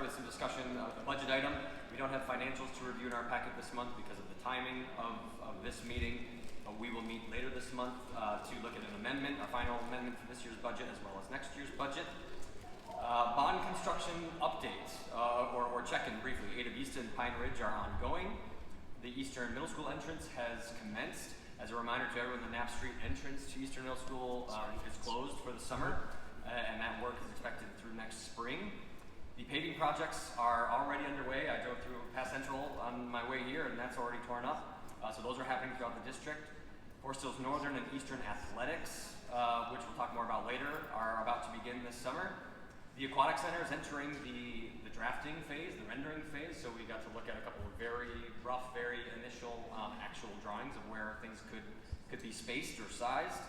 start with some discussion of the budget item. We don't have financials to review in our packet this month because of the timing of this meeting. We will meet later this month to look at an amendment, a final amendment for this year's budget as well as next year's budget. Bond construction updates, or check-in briefly. Ada Vista and Pine Ridge are ongoing. The Eastern Middle School entrance has commenced. As a reminder to everyone, the Knapp Street entrance to Eastern Middle School is closed for the summer, and that work is expected through next spring. The paving projects are already underway. I drove through Pass Central on my way here, and that's already torn up. So those are happening throughout the district. Forest Hills Northern and Eastern athletics, which we'll talk more about later, are about to begin this summer. The Aquatic Center is entering the drafting phase, the rendering phase, so we got to look at a couple of very rough, very initial actual drawings of where things could be spaced or sized.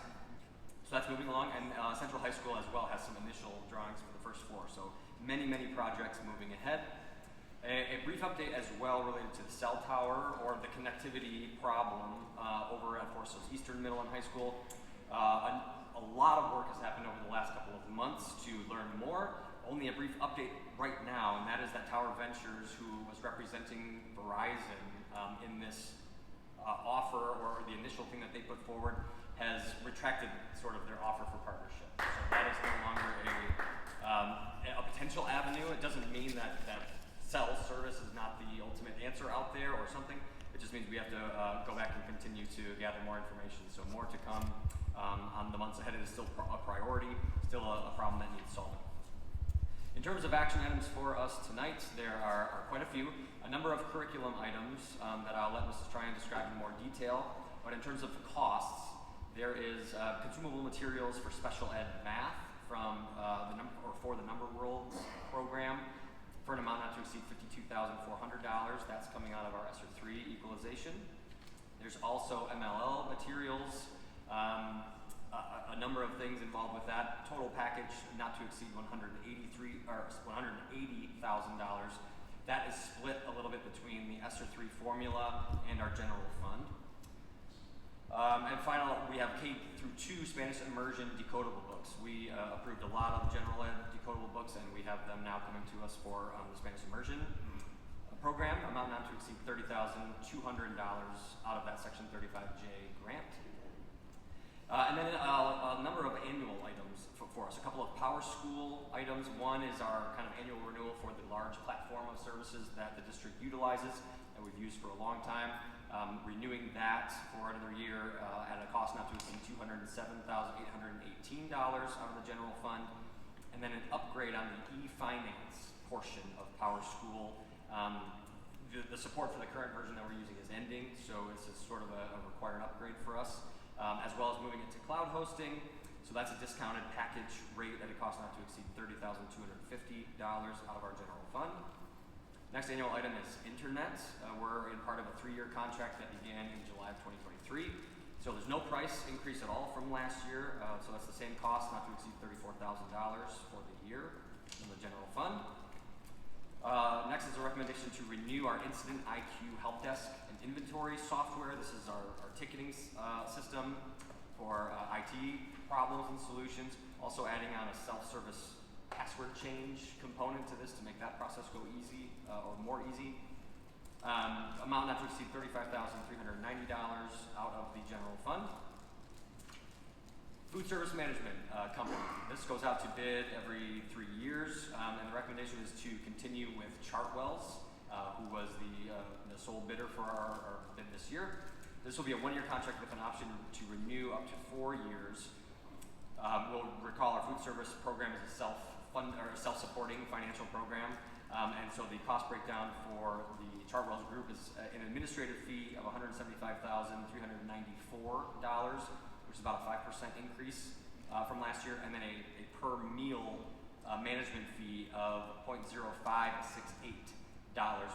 So that's moving along, and Central High School as well has some initial drawings for the first floor. So many projects moving ahead. A brief update as well related to the cell tower or the connectivity problem over at Forest Hills Eastern Middle and High School. A lot of work has happened over the last couple of months to learn more. Only a brief update right now, and that is that Tower Ventures, who was representing Verizon in this offer, or the initial thing that they put forward, has retracted sort of their offer for partnership. So that is no longer a potential avenue. It doesn't mean that cell service is not the ultimate answer out there or something. It just means we have to go back and continue to gather more information. So more to come on the months ahead. It is still a priority, still a problem that needs solving. In terms of action items for us tonight, there are quite a few. A number of curriculum items that I'll let Mrs. Tryon describe in more detail. But in terms of costs, there is consumable materials for special ed math from for the Number Worlds program for an amount not to exceed $52,400. That's coming out of our ESSER 3 equalization. There's also MLL materials, a number of things involved with that. Total package not to exceed $180,000. That is split a little bit between the ESSER 3 formula and our general fund. And finally, we have K through 2 Spanish immersion decodable books. We approved a lot of general ed decodable books, and we have them now coming to us for the Spanish immersion program, amount not to exceed $30,200 out of that Section 35J grant. And then a number of annual items for us. A couple of Power School items. One is our kind of annual renewal for the large platform of services that the district utilizes, that we've used for a long time. Renewing that for another year at a cost not to exceed $207,818 out of the general fund. And then an upgrade on the e-finance portion of Power School. The support for the current version that we're using is ending, so this is sort of a required upgrade for us, as well as moving it to cloud hosting. So that's a discounted package rate at a cost not to exceed $30,250 out of our general fund. Next annual item is internet. We're in part of a 3-year contract that began in July of 2023. So there's no price increase at all from last year. So that's the same cost, not to exceed $34,000 for the year in the general fund. Next is a recommendation to renew our Incident IQ help desk and inventory software. This is our ticketing system for IT problems and solutions. Also adding on a self-service password change component to this to make that process go easy or more easy. Amount not to exceed $35,390 out of the general fund. Food Service Management Company. This goes out to bid every 3 years, and the recommendation is to continue with Chartwells, who was the sole bidder for our bid this year. This will be a 1-year contract with an option to renew up to 4 years. We'll recall our food service program is a self-supporting financial program, and so the cost breakdown for the Chartwells group is an administrative fee of $175,394, which is about a 5% increase from last year, and then a per meal management fee of $0.0568,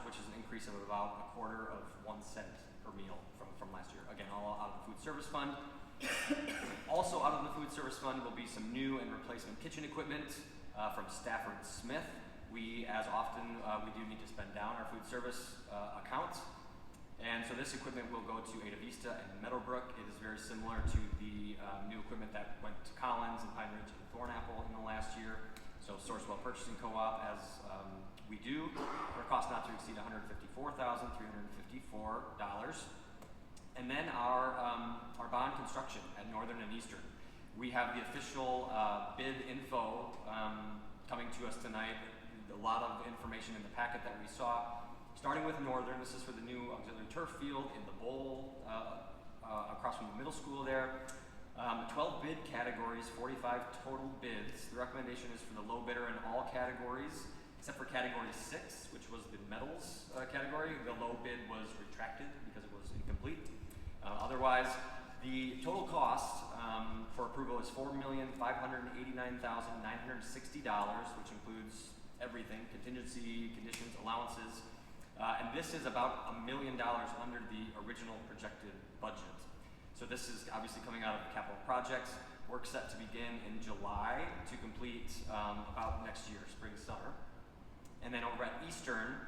which is an increase of about 1/4 cent per meal from last year. Again, all out of the food service fund. Also out of the food service fund will be some new and replacement kitchen equipment from Stafford Smith. We, as often, we do need to spend down our food service account. And so this equipment will go to Ada Vista and Meadowbrook. It is very similar to the new equipment that went to Collins and Pine Ridge and Thornapple in the last year. So Sourcewell Purchasing Co-op, as we do, for a cost not to exceed $154,354. And then our bond construction at Northern and Eastern. We have the official bid info coming to us tonight. A lot of information in the packet that we saw. Starting with Northern, this is for the new auxiliary turf field in the bowl across from the middle school there. 12 bid categories, 45 total bids. The recommendation is for the low bidder in all categories, except for category 6, which was the metals category. The low bid was retracted because it was incomplete. Otherwise, the total cost for approval is $4,589,960, which includes everything, contingency, conditions, allowances, and this is about $1 million under the original projected budget. So this is obviously coming out of capital projects. Work set to begin in July to complete about next year, spring, summer. And then over at Eastern,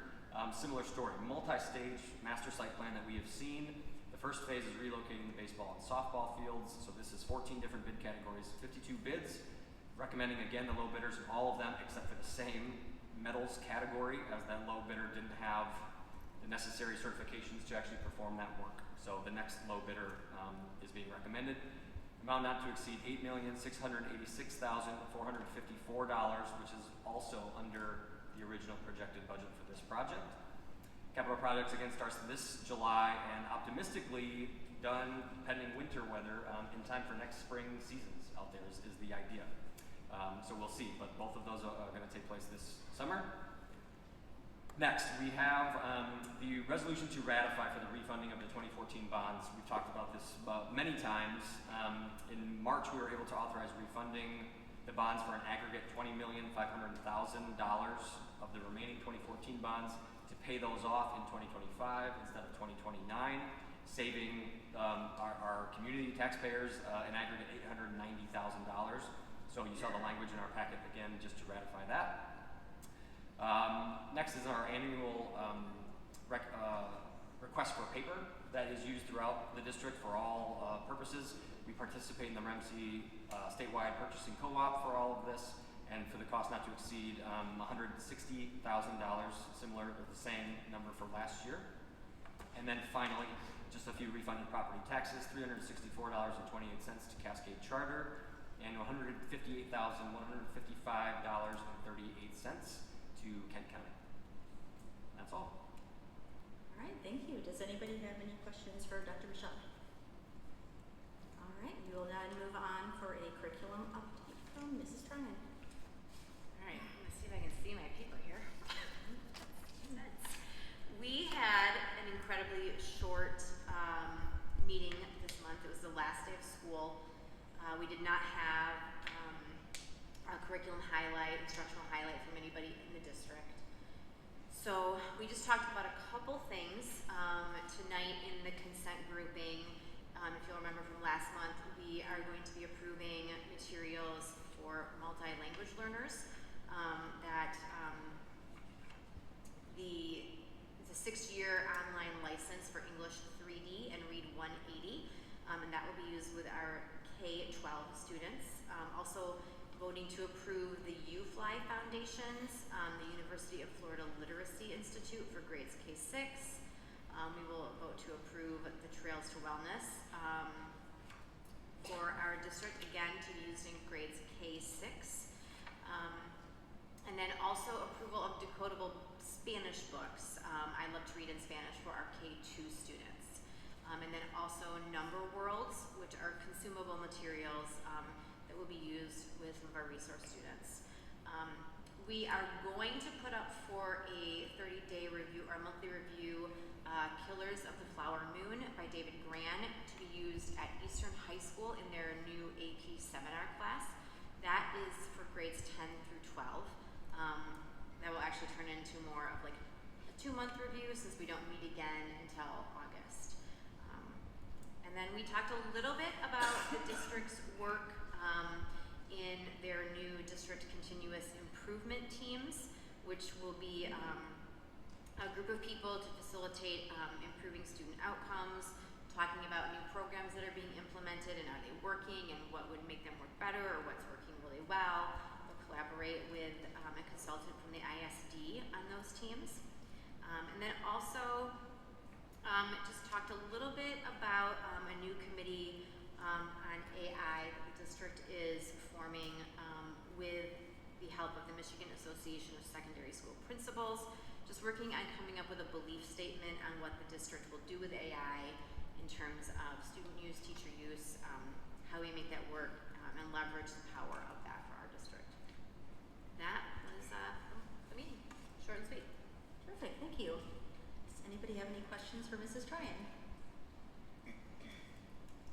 similar story, multi-stage master site plan that we have seen. The first phase is relocating the baseball and softball fields. So this is 14 different bid categories, 52 bids. Recommending again the low bidders in all of them except for the same metals category, as that low bidder didn't have the necessary certifications to actually perform that work. So the next low bidder is being recommended. Amount not to exceed $8,686,454, which is also under the original projected budget for this project. Capital projects again starts this July and optimistically done pending winter weather in time for next spring seasons out there is the idea. So we'll see, but both of those are going to take place this summer. Next, we have the resolution to ratify for the refunding of the 2014 bonds. We've talked about this many times. In March, we were able to authorize refunding the bonds for an aggregate $20,500,000 of the remaining 2014 bonds to pay those off in 2025 instead of 2029, saving our community taxpayers an aggregate $890,000. So you saw the language in our packet again, just to ratify that. Next is our annual request for paper that is used throughout the district for all purposes. We participate in the REMC statewide purchasing co-op for all of this, and for the cost not to exceed $160,000, similar to the same number for last year. And then finally, just a few refunded property taxes, $364.28 to Cascade Charter, and $158,155.38 to Kent County. That's all. All right, thank you. Does anybody have any questions for Dr. Michelle? All right, we will now move on for a curriculum update from Mrs. Tryon. All right, I'm gonna see if I can see my people here. We had an incredibly short meeting this month. It was the last day of school. We did not have a curriculum highlight, instructional highlight from anybody in the district. So we just talked about a couple things tonight in the consent grouping. If you'll remember from last month, we are going to be approving materials for multi-language learners. It's a 6-year online license for English 3D and Read 180, and that will be used with our K-12 students. Also voting to approve the UFly Foundations, the University of Florida Literacy Institute for grades K-6. We will vote to approve the Trails to Wellness for our district, again to be used in grades K-6. And then also approval of decodable Spanish books. I love to read in Spanish for our K-2 students. And then also number worlds, which are consumable materials that will be used with some of our resource students. We are going to put up for a 30-day review, our monthly review, Killers of the Flower Moon by David Gran, to be used at Eastern High School in their new AP seminar class. That is for grades 10 through 12. That will actually turn into more of like a 2-month review since we don't meet again until August. And then we talked a little bit about the district's work in their new district continuous improvement teams, which will be a group of people to facilitate improving student outcomes, talking about new programs that are being implemented and are they working and what would make them work better or what's working really well, the collaborate with a consultant from the ISD on those teams. And then also just talked a little bit about a new committee on AI that the district is forming with the help of the Michigan Association of Secondary School Principals, just working on coming up with a belief statement on what the district will do with AI in terms of student use, teacher use, how we make that work, and leverage the power of that for our district. That was the meeting, short and sweet. Terrific, thank you. Does anybody have any questions for Mrs. Tryon?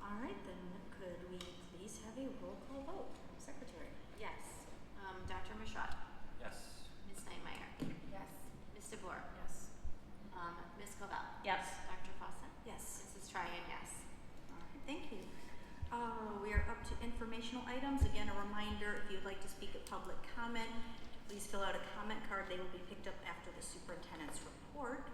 All right, then could we please have a roll call vote from Secretary? Yes. Dr. Michaud. Yes. Ms. Steinmeier. Yes. Ms. DeBoer. Yes. Ms. Covell. Yes. Dr. Fawcett. Yes. Mrs. Tryon, yes. All right, thank you. We are up to informational items. Again, a reminder, if you'd like to speak at public comment, please fill out a comment card. They will be picked up after the superintendent's report.